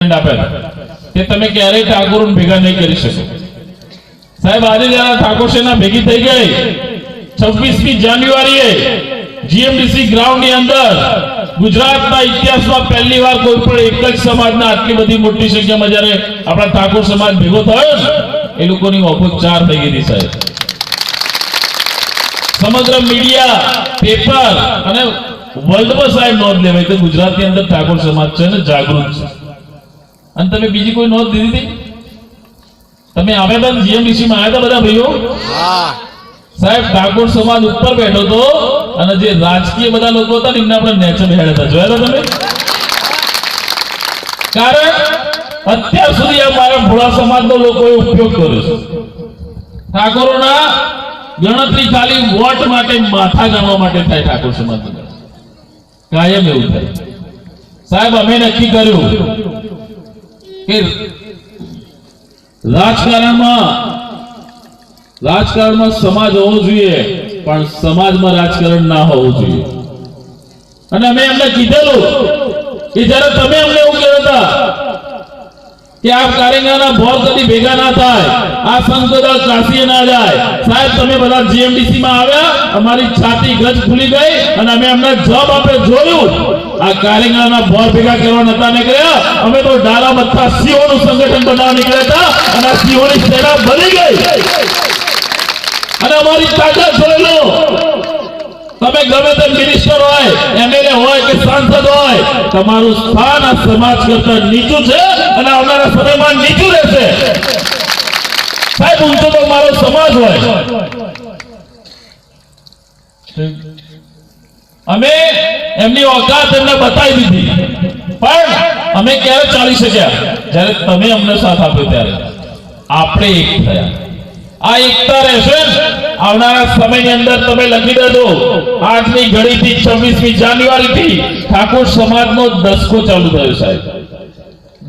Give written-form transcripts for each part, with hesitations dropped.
Statement આપ્યા કે તમે ક્યારેય ઠાકોરોને ભેગા નહીં કરી શકો. સાહેબ આજે જયારે ઠાકોર સેના ભેગી થઈ ગઈ 26મી જાન્યુઆરીએ જીએમડીસી ગ્રાઉન્ડ ની અંદર ગુજરાતના ઇતિહાસમાં પહેલી વાર કોઈ પણ એક જ સમાજના આટલી બધી મોટી સંખ્યામાં જ્યારે આપણા ઠાકોર સમાજ ભેગો થયો એ લોકોની ઓફર 4 થઈ ગઈ હતી સાહેબ. સમગ્ર મીડિયા પેપર અને વર્લ્ડમાં સાહેબ નોંધ લેવાય કે ગુજરાતની અંદર ઠાકોર સમાજ છે ને જાગૃત છે. અને તમે બીજી કોઈ નોંધ દીધી હતી? તમે આવ્યા હતા જીએમડીસી માં આવ્યા હતા બધા ભાઈઓ? સાહેબ ઠાકોર સમાજ ઉપર બેઠો હતો અને જે રાજકીય બધા લોકો હતા ને એમને આપણે નેચે બેહાડ્યા હતા. જોયા હતા તમે? કારણ અત્યાર સુધી આ મારા ભોળા સમાજનો લોકોએ ઉપયોગ કર્યો છે. ઠાકોરોના ગણતરી ખાલી વોટ માટે, માથા ગણવા માટે થાય. ઠાકોર સમાજ કાયમ એવું થાય. સાહેબ અમે નક્કી કર્યું કે રાજકારણમાં સમાજ હોવો જોઈએ પણ સમાજમાં રાજકારણ ના હોવું જોઈએ. અને અમે એમને કીધેલું કે જ્યારે તમે અમને એવું કહેતા કે આ કારેંગાના ભોર કદી ભેગા ના થાય, આ સંતોદળ કાશીએ ના જાય, સાહેબ તમે બધા જીએમડીસી માં આવ્યા, અમારી છાતી ગજ ખુલી ગઈ અને અમે અમને જવાબ આપે જોયું આ કારેંગાના ભોર ભેગા કરવા નતા નીકળ્યા, અમે તો ડાલા બત્તા સિંહોનું સંગઠન બનાવવા નીકળ્યા હતા અને આ સિંહોની સેના બની ગઈ અને અમારી તાકાત જોઈ લો. તમે ગમે તે મિનિસ્ટર હોય, એમએલએ હોય કે સાંસદ હોય, તમારું સ્થાન આ સમાજ કરતા નીચું છે અને આવનારા સમયમાં નીચું રહેશે. સાહેબ ઊંચો તો મારો સમાજ હોય. અમે એમની ઓકાત એમને બતાવી દીધી પણ અમે ક્યારે ચાલી શક્યા? જ્યારે તમે અમને સાથ આપ્યો ત્યારે આપણે એક થયા. આ એકતા રહેશે. આવનારા સમયની અંદર તમે લખી દેજો આજની ઘડીથી 26મી જાન્યુઆરીથી ઠાકોર સમાજનો દસકો ચાલુ થયો સાહેબ.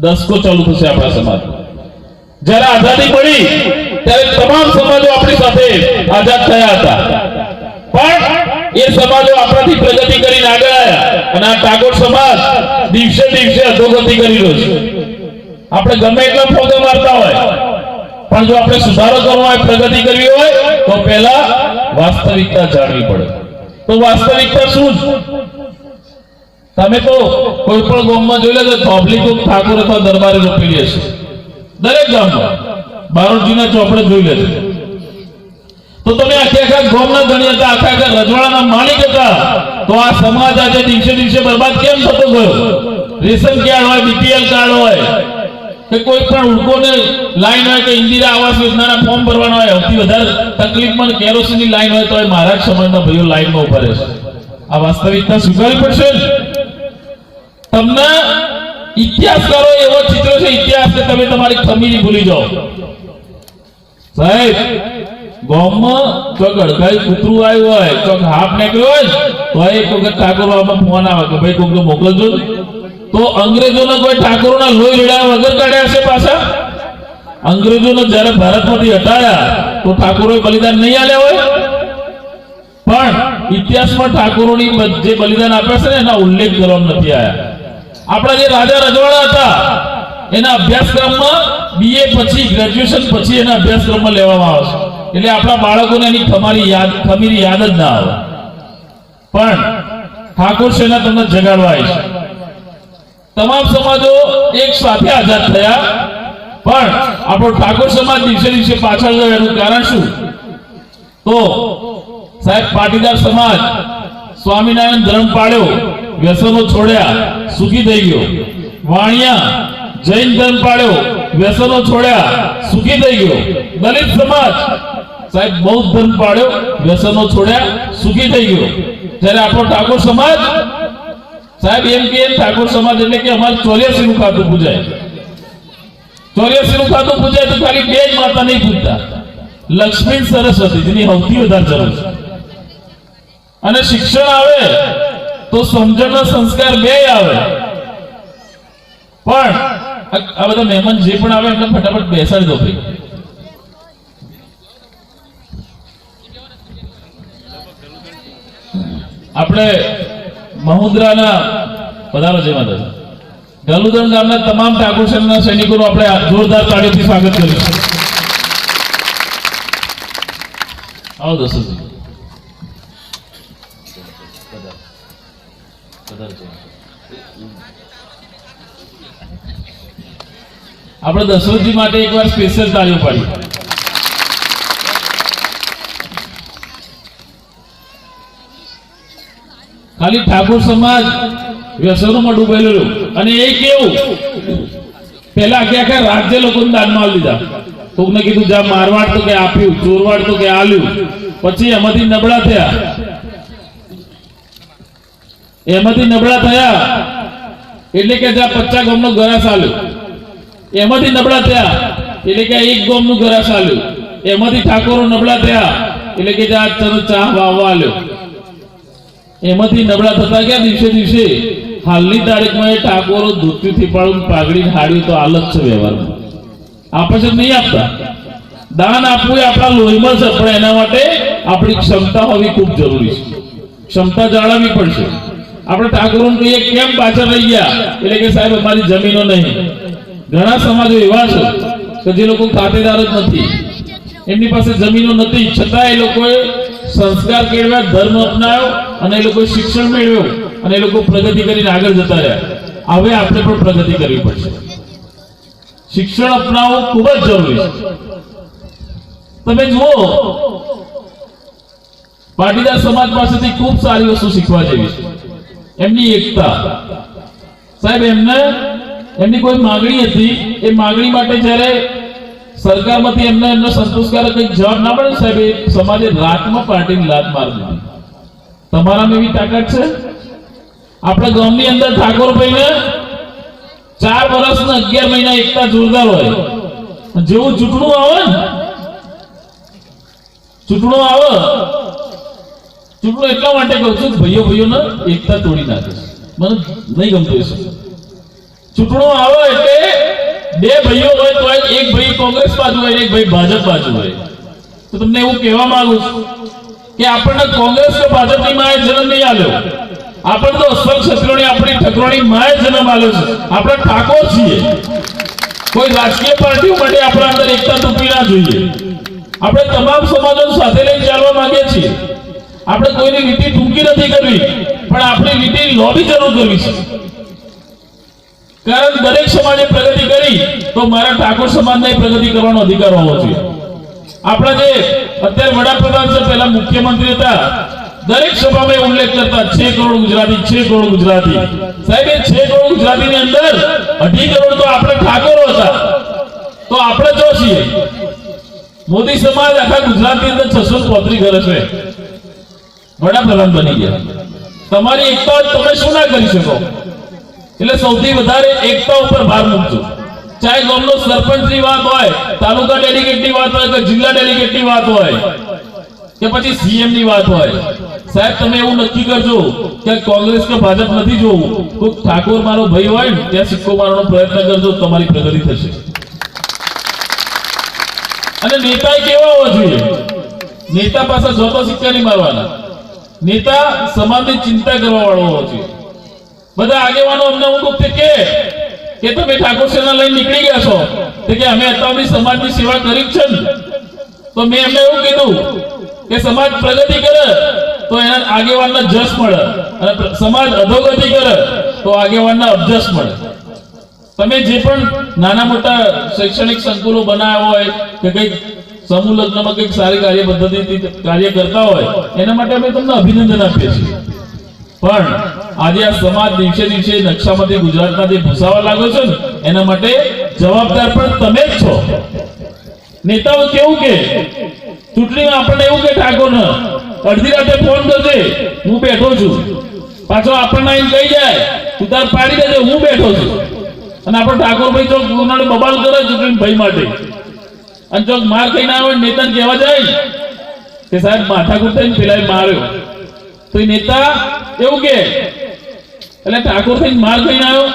દસકો ચાલુ થશે આપણા સમાજ. જ્યારે આઝાદી મળી ત્યારે તમામ સમાજો આપણી સાથે આઝાદ થયા હતા પણ એ સમાજો આપણાથી પ્રગતિ કરીને આગળ આવ્યા અને આ ઠાકોર સમાજ દિવસે દિવસે અધોગતિ કરી રહ્યો છે. આપણે ગમે એટલા ફોગા મારતા હોય પણ જો આપણે સુધારો કરવો હોય, પ્રગતિ કરવી હોય તો પહેલા વાસ્તવિકતા જાણવી પડે. તો વાસ્તવિકતા શું? તમે તો કોઈ પણ ગામમાં જોઈ લેજો પબ્લિક ઠાકોર અથવા દરબારે રોપેલી હશે. દરેક ગામમાં બારોટજીના ચોપડે જોઈ લેજો તો તમે આખા ગામના ગણી હતા, આખા રજવાડાના માલિક હતા. તો આ સમાજ આજે દિવસે દિવસે બરબાદ કેમ થતો ગયો? રેશન કાર્ડ હોય, બીપીએલ કાર્ડ હોય કે કોઈ પણ ઉડકોને લાઈન હોય કે ઇન્દિરા આવાસ યોજનાના ફોર્મ ભરવાના હોય, સૌથી વધારે તકલીફમાં કેરોસીનની લાઈન હોય તો એ મહારાજ સમાજના ભાઈઓ લાઈનમાં ઉભા રહેશે. આ વાસ્તવિકતા સ્વીકારવી પડશે. તમને ઇતિહાસકારો એવો ચિત્ર છે ઇતિહાસ કે તમે તમારી ખમીરી ભૂલી જાઓ. સાહેબ ગામમાં ચોક અડકાઈ કૂતરું આવ્યું હોય, ચોક હાફ નીકળ્યો હોય તો એક વખત ઠાકોરમાં ફોન આવે કે ભાઈ કોઈક મોકલજો. તો અંગ્રેજોને કોઈ ઠાકોરના લોહી રેડાયા વગર કાઢ્યા હશે પાછા? અંગ્રેજોને જ્યારે ભારતમાંથી હટાયા તો ઠાકોરોએ બલિદાન નહીં આલ્યા હોય? પણ ઇતિહાસમાં ઠાકોરોની જે બલિદાન આપ્યા છે ને એના ઉલ્લેખ કરવામાં નથી આવ્યા. આપણા જે રાજા રજવાડા હતા એના અભ્યાસક્રમમાં બીએ પછી, ગ્રેજ્યુએશન પછી એના અભ્યાસક્રમમાં લેવામાં આવે છે. એટલે આપણા બાળકોને એની ખમીરી યાદ જ ના આવે. પણ ઠાકોર સેના તમને જગાડવા આવી છે. તમામ સમાજો એક સાથે આઝાદ થયા પણ આપણો ઠાકોર સમાજ દિવસે દિવસે પાછળ ગયો. એનું કારણ શું? તો સાહેબ પાટીદાર સમાજ સ્વામિનારાયણ ધર્મ પાળ્યો, વ્યસનો છોડ્યા, સુખી થઈ ગયો. વાણિયા જૈન ધર્મ પાળ્યો, વ્યસનો છોડ્યા, સુખી થઈ ગયો. દલિત સમાજ સાહેબ બૌદ્ધ ધર્મ પાળ્યો, વ્યસનો છોડ્યા, સુખી થઈ ગયો. જ્યારે આપણો ઠાકોર સમાજ સાહેબ એમ કે ઠાકોર સમાજ એટલે કે અમારે 84 નું ખાતું પૂજાય. 84 નું ખાતું પૂજાય તો ખાલી બે જ માતા નહીં પૂજતા, લક્ષ્મી સરસ્વતી જેની સૌથી વધારે જરૂર છે. અને શિક્ષણ આવે તો સમજણનો સંસ્કાર બે આવે. પણ આ બધા મહેમાન જે પણ આવે એટલે ફટાફટ બેસાડી દો ભાઈ. આપણે મહુદ્રાના પધારો જય માતાજી. ગલુદણ ગામના તમામ ઠાકોર સમાજના સૈનિકોનું આપણે જોરદાર તાળીઓથી સ્વાગત કરીશું. આવો દસરજી. આપણે દશરથજી માટે એકવાર સ્પેશિયલ તાળીઓ પાડી. ખાલી ઠાકોર સમાજ વ્યસનોમાં ડૂબેલું અને એ કેવું પેલા આખા રાજ્ય લોકોને દાનમાં આપી દીધા. કોકને કીધું જા મારવાડ તો કે આપ્યું, ચોરવાડ તો કે આલ્યું, પછી એમાંથી નબળા થયા એટલે કે જા 50 ગામનો ગરાસ આલ્યો, એમાંથી નબળા થયા એટલે કે એક ગામનું ગરાસ આલ્યું, એમાંથી ઠાકોરો નબળા થયા એટલે કે જા ચનો ચા વાવવા આલ્યો, એમાંથી નબળા થતા ગયા. દિવસે દિવસે હાલની તારીખમાં એ ઠાકોરો ધોતીથી પાડું પાઘડી હાડ્યું તો હાલત છે વ્યવહારમાં. આપે છે નહીં આપતા. દાન આપવું એ આપણા લોહીમાં છે, પણ એના માટે આપણી ક્ષમતા હોવી ખૂબ જરૂરી છે. ક્ષમતા જાળવવી પડશે. આપણે ઠાકોરોને કહીએ કેમ પાછળ રહી ગયા, એટલે કે સાહેબ અમારી જમીનો નહીં. ઘણા સમાજો એવા છે કે જે લોકો ખાતેદાર જ નથી, એમની પાસે જમીનો નથી, છતાં એ લોકોએ સંસ્કાર કેળવ્યા, ધર્મ અપનાવ્યો અને એ લોકોએ શિક્ષણ મેળવ્યું અને એ લોકો પ્રગતિ કરીને આગળ જતા રહ્યા. હવે આપણે પણ પ્રગતિ કરવી પડશે. શિક્ષણ અપનાવવું ખૂબ જ જરૂરી છે. તમે જુઓ, પાટીદાર સમાજ પાસેથી ખૂબ સારી વસ્તુ શીખવા જેવી છે. એમની એકતા. સાહેબ એમની કોઈ માંગણી હતી, એ માંગણી માટે જ્યારે સરકારમાંથી એમને સંતોષકારક કંઈક જવાબ ના મળે, સાહેબ એ સમાજે રાતમાં પાર્ટીની લાત મારી દીધી. તમારામાં એવી તાકાત છે? આપણા ગામની અંદર ઠાકોર ભાઈને 4 વર્ષ ને 11 મહિના એકતા જોરદાર હોય. જેવું ચૂંટણું આવે, ચૂંટણું એટલા માટે કહું છું ભાઈઓને એકતા તોડી નાખે. મને નહીં ગમતું એ. ચૂંટણું આવે એટલે 2 ભાઈઓ હોય તો એક ભાઈ કોંગ્રેસ બાજુ હોય, એક ભાઈ ભાજપ બાજુ હોય. તો તમને એવું કહેવા માંગુ છું કે આપણને કોંગ્રેસ કે ભાજપની માએ જન્મ નહીં આલ્યો. આપણે તો અશ્વક ક્ષત્રિયોની આપણી ઠકરોની માએ જન્મ આલ્યો છે. આપણે ઠાકોર છીએ. કોઈ રાજકીય પાર્ટીઓ માટે આપણા અંદર એકતા તૂટી ના જોઈએ. આપણે તમામ સમાજો સાથે લઈને ચાલવા માંગીએ છીએ. આપણે કોઈની નીતિ ટૂંકી નથી કરવી, પણ આપણી નીતિ લોબી જરૂર કરવી છે. કારણ દરેક સમાજે પ્રગતિ કરી તો મારા ઠાકોર સમાજને પ્રગતિ કરવાનો અધિકાર હોવો જોઈએ. આપણા જે અત્યારે વડાપ્રધાન છે, પહેલા મુખ્યમંત્રી હતા, દરેક સભામાં ઉલ્લેખ કરતા 6 કરોડ ગુજરાતી, 6 કરોડ ગુજરાતી. સાહેબ એ 6 કરોડ ગુજરાતીની અંદર 2.5 કરોડ તો આપણે ઠાકોરો હતા. તો આપણે જો છીએ, મોદી સમાજ આખા ગુજરાતની અંદર 635 ઘર છે, વડાપ્રધાન બની ગયા. તમારી એકતા તમે શું ના કરી શકો? એટલે સૌથી વધારે એકતા ઉપર ભાર મૂકજો. ચાહે ગામનો સરપંચની વાત હોય, તાલુકા ડેલિગેટની વાત હોય, કે જિલ્લા ડેલિગેટની વાત હોય, કે પછી સીએમ ની વાત હોય. સાહેબ તમે એવું નક્કી કરજો કે કોંગ્રેસ કે ભાજપ નથી જોવું, તો ઠાકોર મારો ભાઈ હોય ને ત્યાં સિક્કો મારવાનો પ્રયત્ન કરજો, તમારી પ્રગતિ થશે. અને નેતા કેવા હોવા જોઈએ? નેતા પાસે જોતો સિક્કા નહીં મારવાના. નેતા સમાજની ચિંતા કરવા વાળો હોવો જોઈએ. બધા આગેવાનો અમને હું કે તમે ઠાકોર સેના લઈને નીકળી ગયા છો, તો કે અમે અત્યારની સમાજની સેવા કરી છે ને. તો મેં એમને એવું કીધું કે સમાજ પ્રગતિ કરે તો એના આગેવાનને જશ મળે, અને સમાજ અધોગતિ કરે તો આગેવાનને અબજશ મળે. તમે જે પણ નાના મોટા શૈક્ષણિક સંકુલો બનાવ્યા હોય કે કંઈક સમૂહ લગ્નમાં કંઈક સારી કાર્ય પદ્ધતિથી કાર્ય કરતા હોય, એના માટે અમે તમને અભિનંદન આપીએ છીએ. પણ આજે આ સમાજ દિવસે દિવસે નકશામાંથી ગુજરાતના જે ભૂસાવા લાગ્યો છે ને, એના માટે જવાબદાર પણ તમે જ છો. નેતાઓ કેવું કે ચૂંટણીમાં આપણને એવું કે ઠાકોરને અડધી રાતે ફોન કરજે, હું બેઠો છું. પાછો આપણને એમ કહી જાય તું તાર પાડી દેજે, હું બેઠો છું. અને આપણો ઠાકોર ભાઈ ચોક ઉનાળે બબાલ કરે ચૂંટણી ભાઈ માટે, અને ચોક માર ખાઈને આવે નેતાને કહેવા જાય કે સાહેબ માથાકૂટ થઈને પેલા માર્યો. તો એ નેતા એવું કે એટલે ઠાકોર થઈને માર ખાઈને આવ્યો,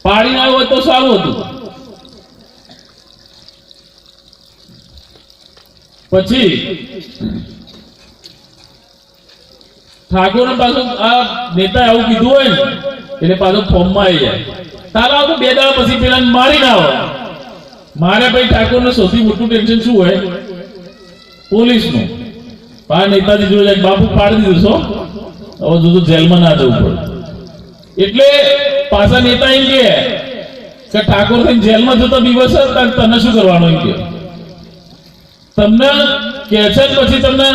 પાડીને આવ્યો હોય તો સારું હતું. પછી ઠાકોર પાછું આ નેતા એવું કીધું હોય ને એટલે પાછો ફોર્મમાં આવી જાય. તારા તો 2 દાડા પછી પેલા મારી ના આવે. મારે ભાઈ ઠાકોરને સૌથી મોટું ટેન્શન શું હોય? પોલીસનું. નેતાજી જોડે જાય, બાપુ પાડી દીધું છો, હવે જોજો જેલમાં ના જવું પડે. એટલે પાછા નેતા એમ કે ઠાકોર થઈને જેલમાં જતો દિવસ તને શું કરવાનું? એમ કે તમને કે છે પછી તમને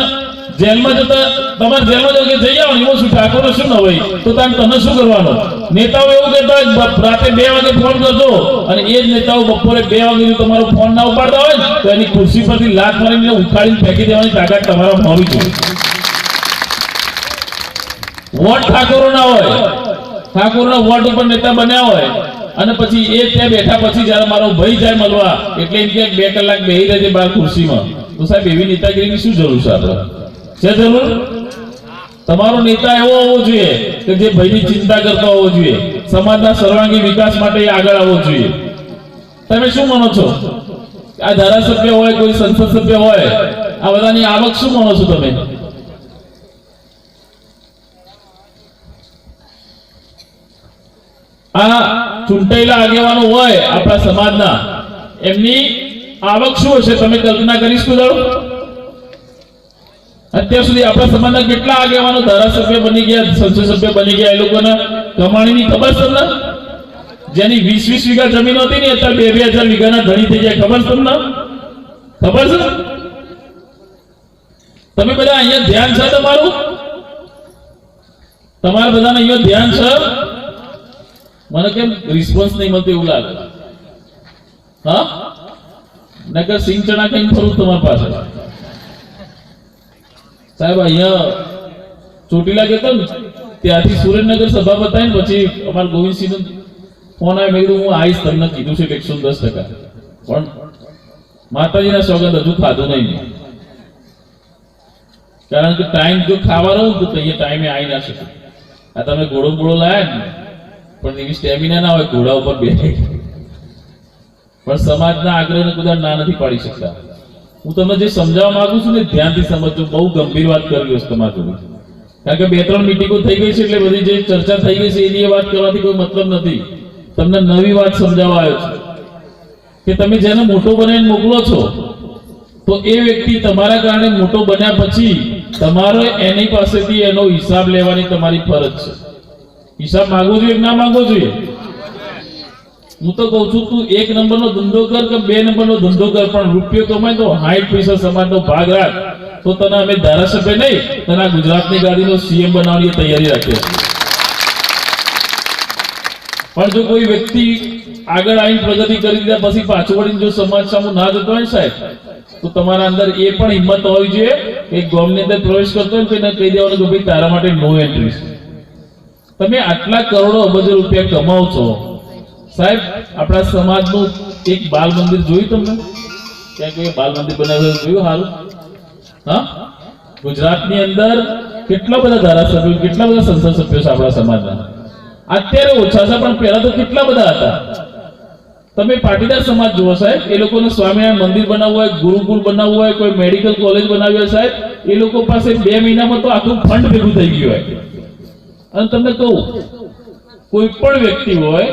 જેલમાં જતા તમારે જેલમાં જવું કે જઈ આવો એવું શું? ઠાકોર શું ન હોય તો તને શું કરવાનું? નેતાઓ એવું કહેતા રાતે 2 વાગે ફોન કરજો અને એ જ નેતાઓ બપોરે 2 વાગે તમારો ફોન ના ઉપાડતા હોય તો એની ખુરશી પરથી લાત મારીને ઉખાડીને ફેંકી દેવાની તાકાત તમારા હોવી જોઈએ. વોટ ઠાકોરો ના હોય, ઠાકોરના વોટ ઉપર નેતા બન્યા હોય અને પછી એ ત્યાં બેઠા પછી જયારે મારો ભાઈ જાય મળવા એટલે એમ કે 2 કલાક બેહી રહેજે બહાર ખુરશીમાં, તો સાહેબ એવી નેતાગીરીની શું જરૂર છે? આપણે છે જરૂર? તમારો નેતા એવો હોવો જોઈએ કે જે ભાઈની ચિંતા કરતો હોવો જોઈએ, સમાજના સર્વાંગી વિકાસ માટે આગળ આવવો જોઈએ. તમે શું માનો છો? આ ધારાસભ્ય હોય, કોઈ સંસદ સભ્ય હોય, આ બધાની આવક શું માનો છો તમે? આ ચૂંટાયેલા આગેવાનો હોય આપણા સમાજના, એમની આવક શું હશે? તમે કલ્પના કરી શકો છો? અત્યાર સુધી આપણા સમાજના કેટલા આગેવાનો ધારાસભ્ય બની ગયા, સંસદ સભ્ય બની ગયા, એ લોકોના કમાણીની ખબર છે તમને? જેની 20-20 વીઘા જમીન હતી ને અત્યારે 2,000 વીઘાના ધણી થઈ જાય, ખબર છે તમને? ખબર છે? તમે બધા અહીંયા ધ્યાન છે તમારું? તમારા બધાને અહીંયા ધ્યાન છે? મને કેમ રિસ્પોન્સ નહીં મળતો એવું લાગે? હા, નકર સિંગ ચણા કઈ ફરું તમારી પાસે. સાહેબ અહીંયા ચોટીલા ગયો ને ત્યાંથી સુરેન્દ્રનગર સભા બતાવી ને પછી અમારા ગોવિંદસિંહ નો ફોન આવ્યો. મેં કીધું હું આવીશ, તમને કીધું છે 110%, પણ માતાજીના સોગંદ હજુ ખાધું નહીં. કારણ કે ટાઈમ જો ખાવા રહું તો અહીંયા ટાઈમે આવી ના શકે. આ તમે ઘોડો લાયા ને પણ એવી સ્ટેમિના ના હોય ઘોડા ઉપર બેઠે, પણ સમાજના આગ્રહને કદાચ ના નથી પાડી શકતા. હું તમને જે સમજાવવા માંગુ છું ને ધ્યાનથી સમજજો. બહુ ગંભીર વાત કરી છે તમારી જોડે, કારણ કે 2-3 મીટિંગો થઈ ગઈ છે એટલે બધી જે ચર્ચા થઈ ગઈ છે એની વાત કરવાથી કોઈ મતલબ નથી. તમને નવી વાત સમજાવવા આવ્યો છું કે તમે જેને મોટો બનાવીને મોકલો છો તો એ વ્યક્તિ તમારા કારણે મોટો બન્યા પછી તમારે એની પાસેથી એનો હિસાબ લેવાની તમારી ફરજ છે. હિસાબ માંગવો જોઈએ કે ના માંગવો જોઈએ? હું તો કહું છું તું 1 નંબરનો ધંધો કર કે 2 નંબરનો ધંધો કર, પણ રૂપિયો કમાય તો 60% સમાજનો ભાગ રાખ, તો તને અમે ધારાસભ્ય નહીં, તને ગુજરાતની ગાડીનો સીએમ બનાવવાની તૈયારી રાખીએ. પણ જો કોઈ વ્યક્તિ આગળ આવીને પ્રગતિ કરી દીધા પછી પાછું વળીને જો સમાજ સામે ના જતો હોય સાહેબ, તો તમારા અંદર એ પણ હિંમત હોવી જોઈએ કે ગામની અંદર પ્રવેશ કરતો હોય તો કહી દેવાનું કે ભાઈ તારા માટે નો એન્ટ્રી છે. તમે આટલા કરોડો અબજો રૂપિયા કમાવો છો સાહેબ, આપણા સમાજનું એક બાલ મંદિર જોયું તમને? ક્યાં કોઈ બાલ મંદિર બનાવ્યું જોયું? હારું, હા, ગુજરાતની અંદર કેટલા બધા ધારાસભ્યો, કેટલા બધા સંસદ સભ્યો છે આપણા સમાજના. અત્યારે ઓછા છે પણ પહેલા તો કેટલા બધા હતા. તમે પાટીદાર સમાજ જુઓ સાહેબ, એ લોકોને સ્વામિનારાયણ મંદિર બનાવવું હોય, ગુરુકુળ બનાવવું હોય, કોઈ મેડિકલ કોલેજ બનાવી હોય સાહેબ, એ લોકો પાસે 2 મહિનામાં તો આખું ફંડ ભેગું થઈ ગયું હોય. અને તમને કહું કોઈ પણ વ્યક્તિ હોય